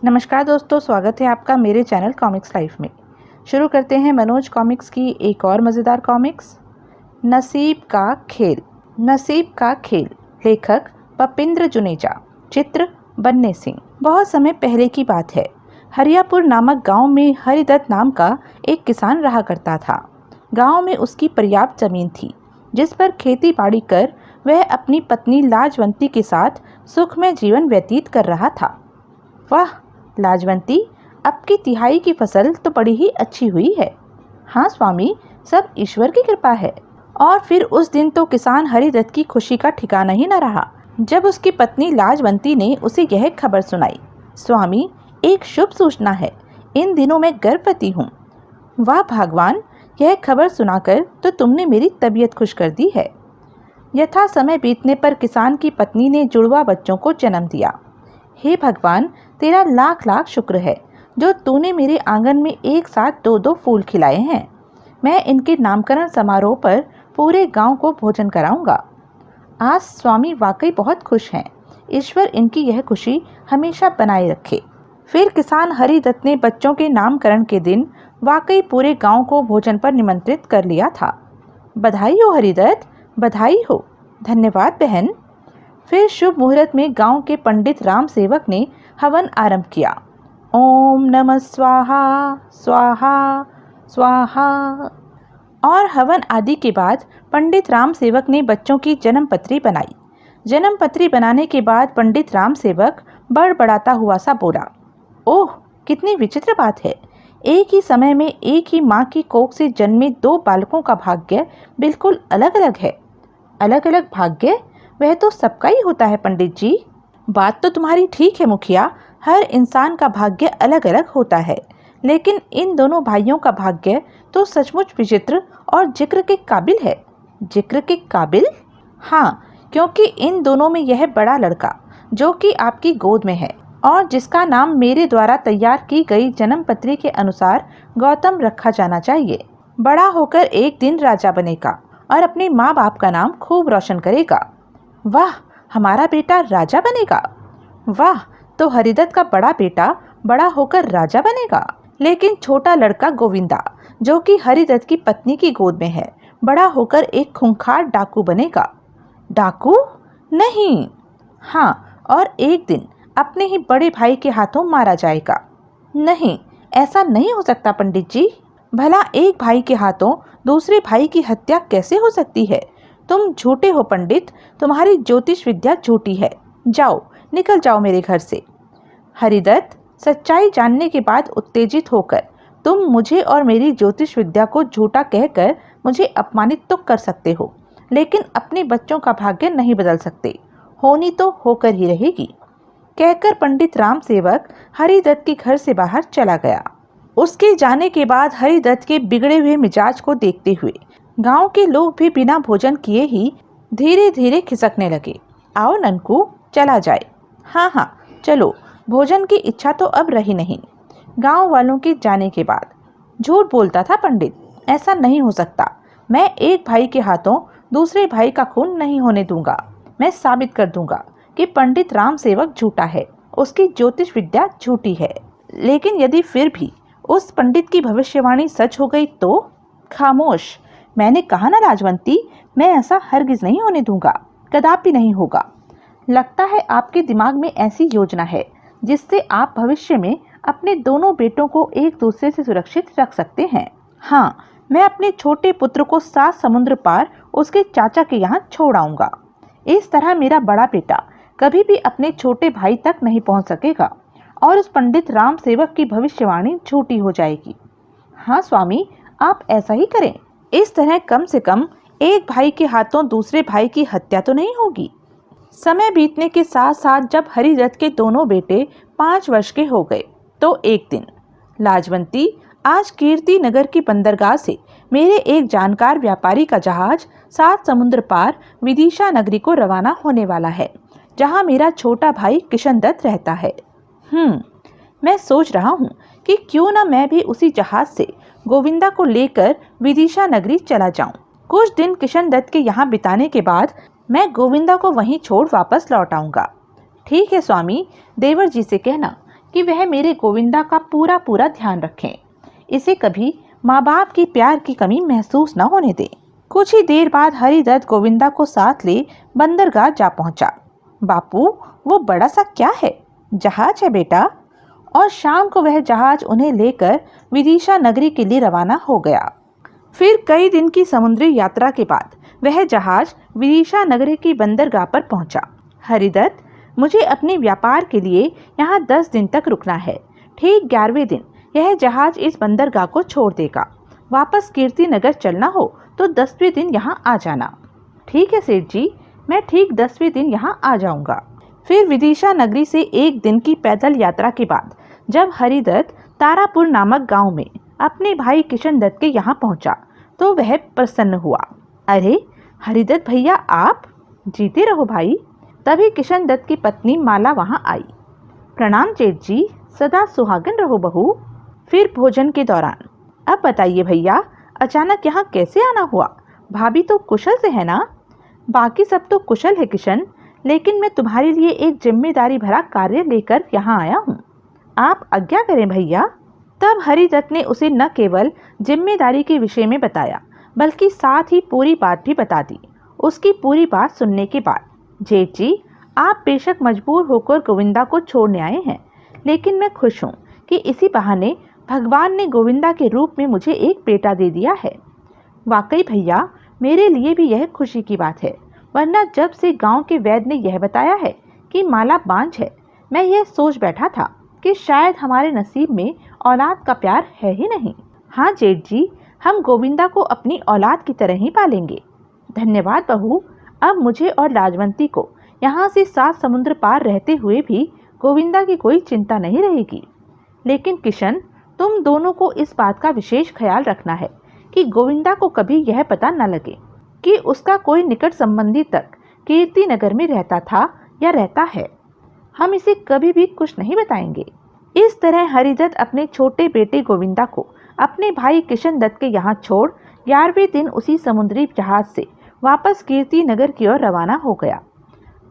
नमस्कार दोस्तों, स्वागत है आपका मेरे चैनल कॉमिक्स लाइफ में। शुरू करते हैं मनोज कॉमिक्स की एक और मज़ेदार कॉमिक्स, नसीब का खेल। नसीब का खेल, लेखक पपिंद्र जुनेजा, चित्र बन्ने सिंह। बहुत समय पहले की बात है। हरियापुर नामक गांव में हरिदत्त नाम का एक किसान रहा करता था। गांव में उसकी पर्याप्त जमीन थी, जिस पर खेती बाड़ी कर वह अपनी पत्नी लाजवंती के साथ सुखमय जीवन व्यतीत कर रहा था। वाह लाजवंती, अब की तिहाई की फसल तो बड़ी ही अच्छी हुई है। हाँ स्वामी, सब ईश्वर की कृपा है। और फिर उस दिन तो किसान हरिदत्त की खुशी का ठिकाना ही न रहा, जब उसकी पत्नी लाजवंती ने उसे यह खबर सुनाई। स्वामी, एक शुभ सूचना है, इन दिनों मैं गर्भवती हूँ। वाह भगवान, यह खबर सुनाकर तो तुमने मेरी तबीयत खुश कर दी है। यथा समय बीतने पर किसान की पत्नी ने जुड़वा बच्चों को जन्म दिया। हे भगवान, तेरा लाख लाख शुक्र है जो तूने मेरे आंगन में एक साथ दो दो फूल खिलाए हैं। मैं इनके नामकरण समारोह पर पूरे गांव को भोजन कराऊंगा। आज स्वामी वाकई बहुत खुश हैं। ईश्वर इनकी यह खुशी हमेशा बनाए रखे। फिर किसान हरिदत्त ने बच्चों के नामकरण के दिन वाकई पूरे गांव को भोजन पर निमंत्रित कर लिया था। बधाई हो हरिदत्त, बधाई हो। धन्यवाद बहन। फिर शुभ मुहूर्त में गांव के पंडित राम सेवक ने हवन आरंभ किया। ओम नमः स्वाहा स्वाहा स्वाहा। और हवन आदि के बाद पंडित राम सेवक ने बच्चों की जन्म पत्री बनाई। जन्म पत्री बनाने के बाद पंडित राम सेवक बड़बड़ाता हुआ सा बोला, ओह कितनी विचित्र बात है। एक ही समय में एक ही माँ की कोख से जन्मे दो बालकों का भाग्य बिल्कुल अलग अलग है। अलग अलग भाग्य? वह तो सबका ही होता है पंडित जी। बात तो तुम्हारी ठीक है मुखिया, हर इंसान का भाग्य अलग अलग होता है, लेकिन इन दोनों भाइयों का भाग्य तो सचमुच विचित्र और जिक्र के काबिल है। जिक्र के काबिल? हाँ, क्योंकि इन दोनों में यह बड़ा लड़का जो कि आपकी गोद में है और जिसका नाम मेरे द्वारा तैयार की गई जन्म पत्री के अनुसार गौतम रखा जाना चाहिए, बड़ा होकर एक दिन राजा बनेगा और अपने माँ बाप का नाम खूब रोशन करेगा। वाह, हमारा बेटा राजा बनेगा। वाह, तो हरिदत्त का बड़ा बेटा बड़ा होकर राजा बनेगा। लेकिन छोटा लड़का गोविंदा, जो कि हरिदत्त की पत्नी की गोद में है, बड़ा होकर एक खूंखार डाकू बनेगा। डाकू? नहीं। हाँ, और एक दिन अपने ही बड़े भाई के हाथों मारा जाएगा। नहीं, ऐसा नहीं हो सकता पंडित जी। भला एक भाई के हाथों दूसरे भाई की हत्या कैसे हो सकती है? तुम झूठे हो पंडित, तुम्हारी ज्योतिष विद्या झूठी है। जाओ, निकल जाओ मेरे घर से। हरिदत्त, सच्चाई जानने के बाद उत्तेजित होकर तुम मुझे और मेरी ज्योतिष विद्या को झूठा कहकर मुझे अपमानित तो कर सकते हो, लेकिन अपने बच्चों का भाग्य नहीं बदल सकते। होनी तो होकर ही रहेगी। कहकर पंडित राम सेवक हरिदत्त के घर से बाहर चला गया। उसके जाने के बाद हरिदत्त के बिगड़े हुए मिजाज को देखते हुए गांव के लोग भी बिना भोजन किए ही धीरे धीरे खिसकने लगे। आओ ननकू, चला जाए। हाँ हाँ चलो, भोजन की इच्छा तो अब रही नहीं। गांव वालों के जाने के बाद झूठ बोलता था पंडित, ऐसा नहीं हो सकता। मैं एक भाई के हाथों दूसरे भाई का खून नहीं होने दूंगा। मैं साबित कर दूंगा कि पंडित राम सेवक झूठा है, उसकी ज्योतिष विद्या झूठी है। लेकिन यदि फिर भी उस पंडित की भविष्यवाणी सच हो गई तो? खामोश, मैंने कहा ना राजवंती, मैं ऐसा हरगिज नहीं होने दूंगा, कदापि नहीं होगा। लगता है आपके दिमाग में ऐसी योजना है जिससे आप भविष्य में अपने दोनों बेटों को एक दूसरे से सुरक्षित रख सकते हैं। हाँ, मैं अपने छोटे पुत्र को 7 समुद्र पार उसके चाचा के यहाँ छोड़ आऊंगा। इस तरह मेरा बड़ा बेटा कभी भी अपने छोटे भाई तक नहीं पहुँच सकेगा और उस पंडित राम सेवक की भविष्यवाणी झूठी हो जाएगी। हाँ स्वामी, आप ऐसा ही करें। इस तरह कम से कम एक भाई के हाथों दूसरे भाई की हत्या तो नहीं होगी। समय बीतने के साथ साथ जब हरिदत्त के दोनों बेटे 5 वर्ष के हो गए तो एक दिन, लाजवंती, आज कीर्ति नगर की बंदरगाह से मेरे एक जानकार व्यापारी का जहाज 7 समुद्र पार विदिशा नगरी को रवाना होने वाला है, जहां मेरा छोटा भाई किशन दत्त रहता है। मैं सोच रहा हूँ कि क्यों ना मैं भी उसी जहाज से गोविंदा को लेकर विदिशा नगरी चला जाऊं। कुछ दिन किशन दत्त के यहाँ बिताने के बाद मैं गोविंदा को वहीं छोड़ वापस लौट आऊंगा। ठीक है स्वामी, देवर जी से कहना कि वह मेरे गोविंदा का पूरा पूरा ध्यान रखें। इसे कभी माँ बाप की प्यार की कमी महसूस न होने दें। कुछ ही देर बाद हरिदत्त गोविंदा को साथ ले बंदरगाह जा पहुंचा। बापू, वो बड़ा सा क्या है? जहाज है बेटा। और शाम को वह जहाज उन्हें लेकर विदिशा नगरी के लिए रवाना हो गया। फिर कई दिन की समुद्री यात्रा के बाद वह जहाज विदिशा नगरी की बंदरगाह पर पहुंचा। हरिदत्त, मुझे अपने व्यापार के लिए यहाँ 10 दिन तक रुकना है। ठीक 11वें दिन यह जहाज इस बंदरगाह को छोड़ देगा। वापस कीर्ति नगर चलना हो तो 10वें दिन यहाँ आ जाना। ठीक है सेठ जी, मैं ठीक 10वें दिन यहाँ आ जाऊंगा। फिर विदिशा नगरी से एक दिन की पैदल यात्रा के बाद जब हरिदत्त तारापुर नामक गांव में अपने भाई किशन दत्त के यहाँ पहुंचा तो वह प्रसन्न हुआ। अरे हरिदत्त भैया, आप? जीते रहो भाई। तभी किशन दत्त की पत्नी माला वहां आई। प्रणाम जेठ जी, सदा सुहागन रहो बहू। फिर भोजन के दौरान, अब बताइए भैया, अचानक यहाँ कैसे आना हुआ? भाभी तो कुशल से है ना? बाकी सब तो कुशल है किशन, लेकिन मैं तुम्हारे लिए एक जिम्मेदारी भरा कार्य लेकर यहाँ आया हूँ। आप आज्ञा करें भैया। तब हरिदत्त ने उसे न केवल जिम्मेदारी के विषय में बताया बल्कि साथ ही पूरी बात भी बता दी। उसकी पूरी बात सुनने के बाद, जेठ जी, आप बेशक मजबूर होकर गोविंदा को छोड़ने आए हैं, लेकिन मैं खुश हूँ कि इसी बहाने भगवान ने गोविंदा के रूप में मुझे एक बेटा दे दिया है। वाकई भैया, मेरे लिए भी यह खुशी की बात है, वरना जब से गांव के वैद्य ने यह बताया है कि माला बांझ है, मैं यह सोच बैठा था कि शायद हमारे नसीब में औलाद का प्यार है ही नहीं। हाँ जेठ जी, हम गोविंदा को अपनी औलाद की तरह ही पालेंगे। धन्यवाद बहू। अब मुझे और लाजवंती को यहाँ से 7 समुद्र पार रहते हुए भी गोविंदा की कोई चिंता नहीं रहेगी। लेकिन किशन, तुम दोनों को इस बात का विशेष ख्याल रखना है कि गोविंदा को कभी यह पता न लगे कि उसका कोई निकट संबंधी तक कीर्ति नगर में रहता था या रहता है। हम इसे कभी भी कुछ नहीं बताएंगे। इस तरह हरिदत्त अपने छोटे बेटे गोविंदा को अपने भाई किशन दत्त के यहाँ छोड़ 11वें दिन उसी समुद्री जहाज से वापस कीर्ति नगर की ओर रवाना हो गया।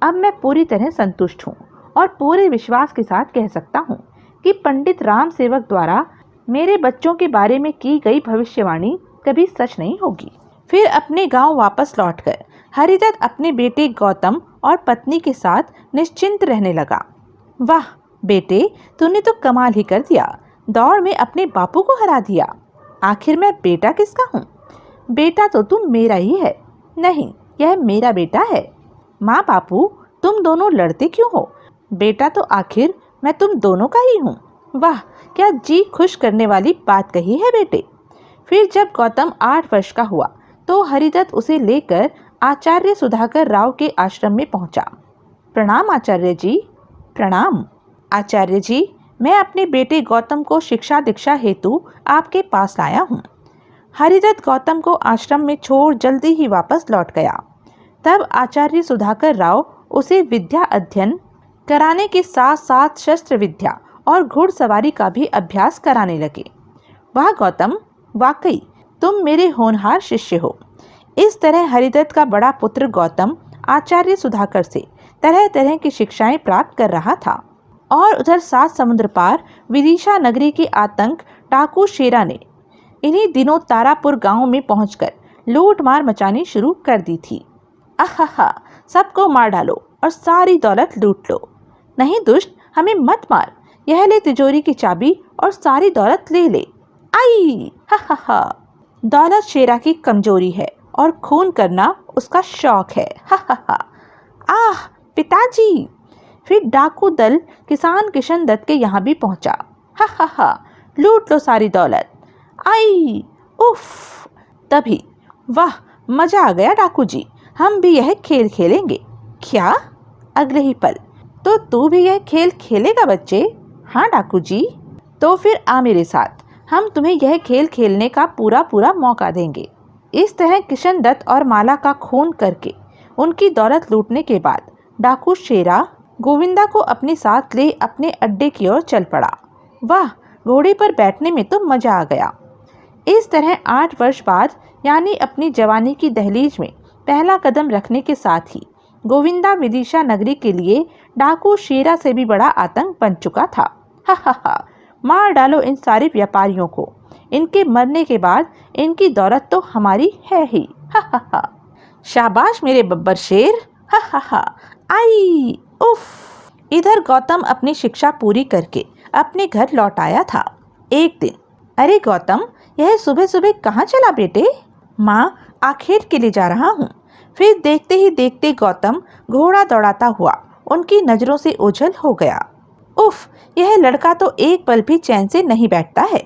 अब मैं पूरी तरह संतुष्ट हूँ और पूरे विश्वास के साथ कह सकता हूँ कि पंडित राम सेवक द्वारा मेरे बच्चों के बारे में की गई भविष्यवाणी कभी सच नहीं होगी। फिर अपने गांव वापस लौटकर हरिदत्त अपने बेटे गौतम और पत्नी के साथ निश्चिंत रहने लगा। वाह बेटे, तूने तो कमाल ही कर दिया। दौड़ में अपने बापू को हरा दिया। आखिर मैं बेटा किसका हूँ? बेटा तो तुम मेरा ही है। नहीं, यह मेरा बेटा है। माँ बापू, तुम दोनों लड़ते क्यों हो? बेटा तो आखिर मैं तुम दोनों का ही हूँ। वाह, क्या जी खुश करने वाली बात कही है बेटे। फिर जब गौतम 8 वर्ष का हुआ तो हरिदत्त उसे लेकर आचार्य सुधाकर राव के आश्रम में पहुंचा। प्रणाम आचार्य जी। प्रणाम आचार्य जी, मैं अपने बेटे गौतम को शिक्षा दीक्षा हेतु आपके पास लाया हूँ। हरिदत्त गौतम को आश्रम में छोड़ जल्दी ही वापस लौट गया। तब आचार्य सुधाकर राव उसे विद्या अध्ययन कराने के साथ साथ शस्त्र विद्या और घुड़सवारी का भी अभ्यास कराने लगे। वाह गौतम, वाकई तुम मेरे होनहार शिष्य हो। इस तरह हरिदत्त का बड़ा पुत्र गौतम आचार्य सुधाकर से तरह तरह की शिक्षाएं प्राप्त कर रहा था। और उधर 7 समुद्र पार विदिशा नगरी के आतंक डाकू शेरा ने इन्हीं दिनों तारापुर गांव में पहुंचकर लूट मार मचानी शुरू कर दी थी। आहा, सबको मार डालो और सारी दौलत लूट लो। नहीं दुष्ट, हमें मत मार। यह ले तिजोरी की चाबी और सारी दौलत ले ले। आई हा। दौलत शेरा की कमजोरी है और खून करना उसका शौक है। हा। आह पिताजी। फिर डाकू दल किसान किशन दत्त के यहाँ भी पहुंचा। हा, लूट लो सारी दौलत। आई उफ। तभी वाह, मजा आ गया डाकू जी, हम भी यह खेल खेलेंगे। क्या? अगले ही पल, तो तू भी यह खेल खेलेगा बच्चे? हाँ डाकू जी। तो फिर आ मेरे साथ, हम तुम्हें यह खेल खेलने का पूरा मौका देंगे। इस तरह किशन दत्त और माला का खून करके उनकी दौलत लूटने के बाद डाकू शेरा गोविंदा को अपने साथ ले अपने अड्डे की ओर चल पड़ा। वाह, घोड़े पर बैठने में तो मजा आ गया। इस तरह 8 वर्ष बाद यानी अपनी जवानी की दहलीज में पहला कदम रखने के साथ ही गोविंदा विदिशा नगरी के लिए डाकू शेरा से भी बड़ा आतंक बन चुका था। हा हा हा, मार डालो इन सारे व्यापारियों को, इनके मरने के बाद इनकी दौलत तो हमारी है ही। हा हा हा, शाबाश मेरे बब्बर शेर। हा हा हा, आई उफ। इधर गौतम अपनी शिक्षा पूरी करके अपने घर लौट आया था। एक दिन, अरे गौतम, यह सुबह सुबह कहाँ चला बेटे? माँ, आखेट के लिए जा रहा हूँ। फिर देखते ही देखते गौतम घोड़ा दौड़ाता हुआ उनकी नजरों से ओझल हो गया। उफ, यह लड़का तो एक पल भी चैन से नहीं बैठता है।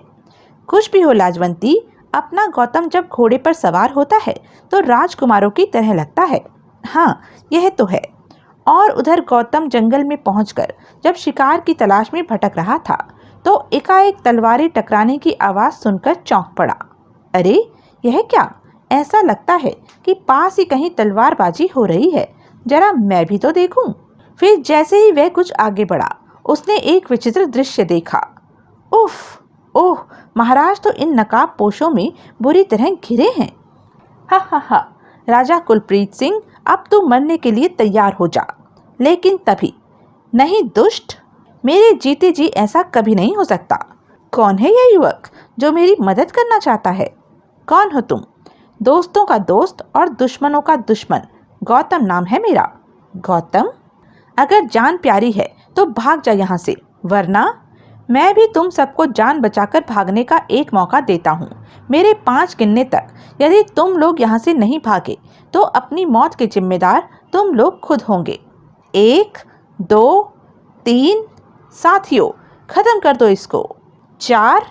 कुछ भी हो लाजवंती, अपना गौतम जब घोड़े पर सवार होता है तो राजकुमारों की तरह लगता है। हाँ, यह तो है। और उधर गौतम जंगल में पहुंचकर जब शिकार की तलाश में भटक रहा था तो एकाएक तलवारें टकराने की आवाज सुनकर चौंक पड़ा। अरे, यह क्या? ऐसा लगता है कि पास ही कहीं तलवारबाजी हो रही है, जरा मैं भी तो देखूं। फिर जैसे ही वह कुछ आगे बढ़ा, उसने एक विचित्र दृश्य देखा। उफ, ओह, महाराज तो इन नकाबपोशों में बुरी तरह घिरे हैं। हा हा हा, राजा कुलप्रीत सिंह, अब तू मरने के लिए तैयार हो जा। लेकिन तभी, नहीं दुष्ट, मेरे जीते जी ऐसा कभी नहीं हो सकता। कौन है यह युवक जो मेरी मदद करना चाहता है? कौन हो तुम? दोस्तों का दोस्त और दुश्मनों का दुश्मन गौतम नाम है मेरा। गौतम, अगर जान प्यारी है तो भाग जा यहाँ से, वरना मैं भी तुम सबको जान बचाकर भागने का एक मौका देता हूँ। मेरे 5 गिनने तक यदि तुम लोग यहाँ से नहीं भागे तो अपनी मौत के जिम्मेदार तुम लोग खुद होंगे। 1, 2, 3, साथियों, खत्म कर दो इसको। 4,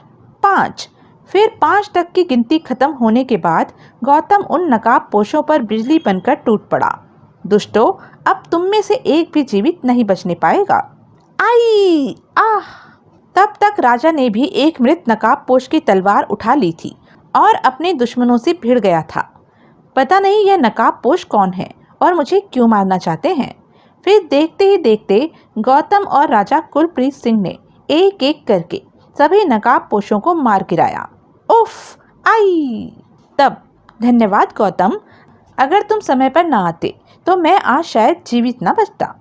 5। फिर 5 तक की गिनती खत्म होने के बाद गौतम उन नकाबपोशों पर बिजली बनकर टूट पड़ा। दुष्टों, अब तुम में से एक भी जीवित नहीं बचने पाएगा। आई आह। तब तक राजा ने भी एक मृत नकाबपोश की तलवार उठा ली थी और अपने दुश्मनों से भिड़ गया था। पता नहीं यह नकाबपोश कौन है और मुझे क्यों मारना चाहते हैं। फिर देखते ही देखते गौतम और राजा कुलप्रीत सिंह ने एक एक करके सभी नकाबपोशों को मार गिराया। उफ, आई। तब, धन्यवाद गौतम, अगर तुम समय पर ना आते तो मैं आज शायद जीवित ना बचता।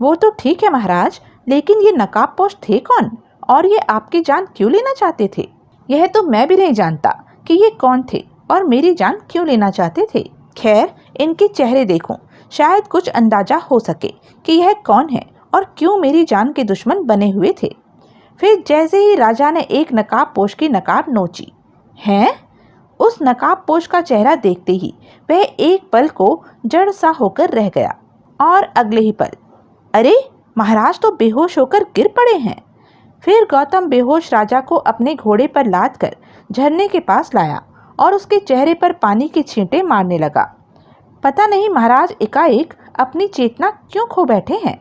वो तो ठीक है महाराज, लेकिन ये नकाबपोश थे कौन और ये आपकी जान क्यों लेना चाहते थे? यह तो मैं भी नहीं जानता कि ये कौन थे और मेरी जान क्यों लेना चाहते थे। खैर, इनके चेहरे देखूं, शायद कुछ अंदाजा हो सके कि यह कौन है और क्यों मेरी जान के दुश्मन बने हुए थे। फिर जैसे ही राजा ने एक नकाबपोश की नकाब नोची, हैं? उस नकाबपोश का चेहरा देखते ही वह एक पल को जड़ सा होकर रह गया और अगले ही पल, अरे, महाराज तो बेहोश होकर गिर पड़े हैं। फिर गौतम बेहोश राजा को अपने घोड़े पर लाद कर झरने के पास लाया और उसके चेहरे पर पानी के छींटे मारने लगा। पता नहीं महाराज एकाएक अपनी चेतना क्यों खो बैठे हैं।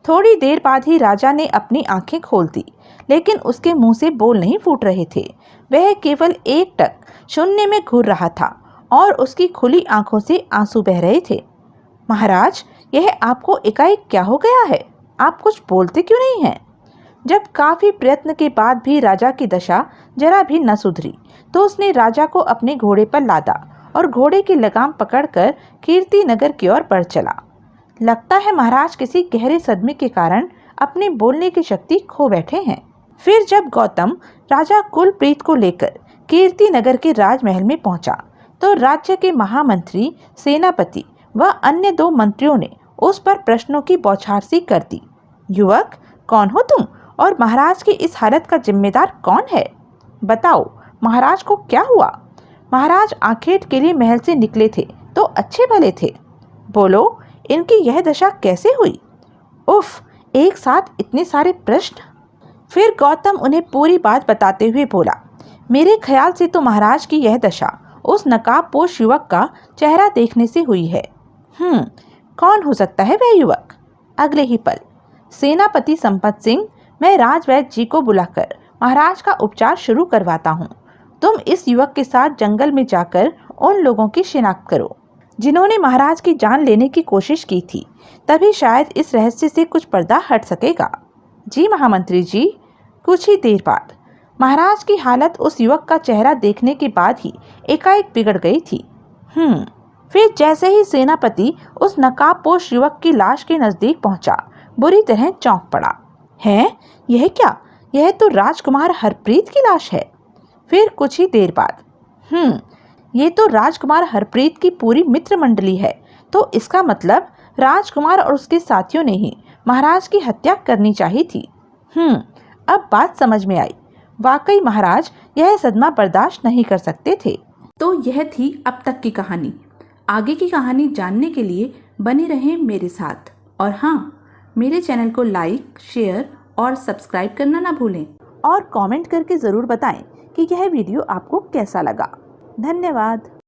थोड़ी देर बाद ही राजा ने अपनी आंखें खोल दी, लेकिन उसके मुंह से बोल नहीं फूट रहे थे। वह केवल एकटक शून्य में घूर रहा था और उसकी खुली आंखों से आंसू बह रहे थे। महाराज, यह आपको एकाएक क्या हो गया है? आप कुछ बोलते क्यों नहीं हैं? जब काफी प्रयत्न के बाद भी राजा की दशा जरा भी न सुधरी तो उसने राजा को अपने घोड़े पर लादा और घोड़े की लगाम पकड़कर कीर्ति नगर की ओर बढ़ चला। लगता है महाराज किसी गहरे सदमे के कारण अपने बोलने की शक्ति खो बैठे हैं। फिर जब गौतम राजा कुलप्रीत को लेकर कीर्ति नगर के राजमहल में पहुंचा तो राज्य के महामंत्री, सेनापति व अन्य 2 मंत्रियों ने उस पर प्रश्नों की बौछार सी कर दी। युवक, कौन हो तुम और महाराज की इस हालत का जिम्मेदार कौन है? बताओ, महाराज को क्या हुआ? महाराज आखेट के लिए महल से निकले थे तो अच्छे भले थे। बोलो, इनकी यह दशा कैसे हुई? उफ, एक साथ इतने सारे प्रश्न। फिर गौतम उन्हें पूरी बात बताते हुए बोला, मेरे ख्याल से तो महाराज की यह दशा उस नकाबपोश युवक का चेहरा देखने से हुई है। कौन हो सकता है वह युवक? अगले ही पल, सेनापति संपत सिंह, मैं राजवैद्य जी को बुलाकर महाराज का उपचार शुरू करवाता हूँ। तुम इस युवक के साथ जंगल में जाकर उन लोगों की शिनाख्त करो जिन्होंने महाराज की जान लेने की कोशिश की थी, तभी शायद इस रहस्य से कुछ पर्दा हट सकेगा। जी महामंत्री जी। कुछ ही देर बाद महाराज की हालत उस युवक का चेहरा देखने के बाद ही एकाएक बिगड़ गई थी। फिर जैसे ही सेनापति उस नकाबपोश युवक की लाश के नजदीक पहुंचा, बुरी तरह चौंक पड़ा। हैं? यह क्या? यह तो राजकुमार हरप्रीत की लाश है। फिर कुछ ही देर बाद, ये तो राजकुमार हरप्रीत की पूरी मित्र मंडली है, तो इसका मतलब राजकुमार और उसके साथियों ने ही महाराज की हत्या करनी चाहिए थी। अब बात समझ में आई। वाकई महाराज यह सदमा बर्दाश्त नहीं कर सकते थे। तो यह थी अब तक की कहानी। आगे की कहानी जानने के लिए बने रहें मेरे साथ। और हाँ, मेरे चैनल को लाइक, शेयर और सब्सक्राइब करना ना भूलें। और कमेंट करके ज़रूर बताएं कि यह वीडियो आपको कैसा लगा। धन्यवाद।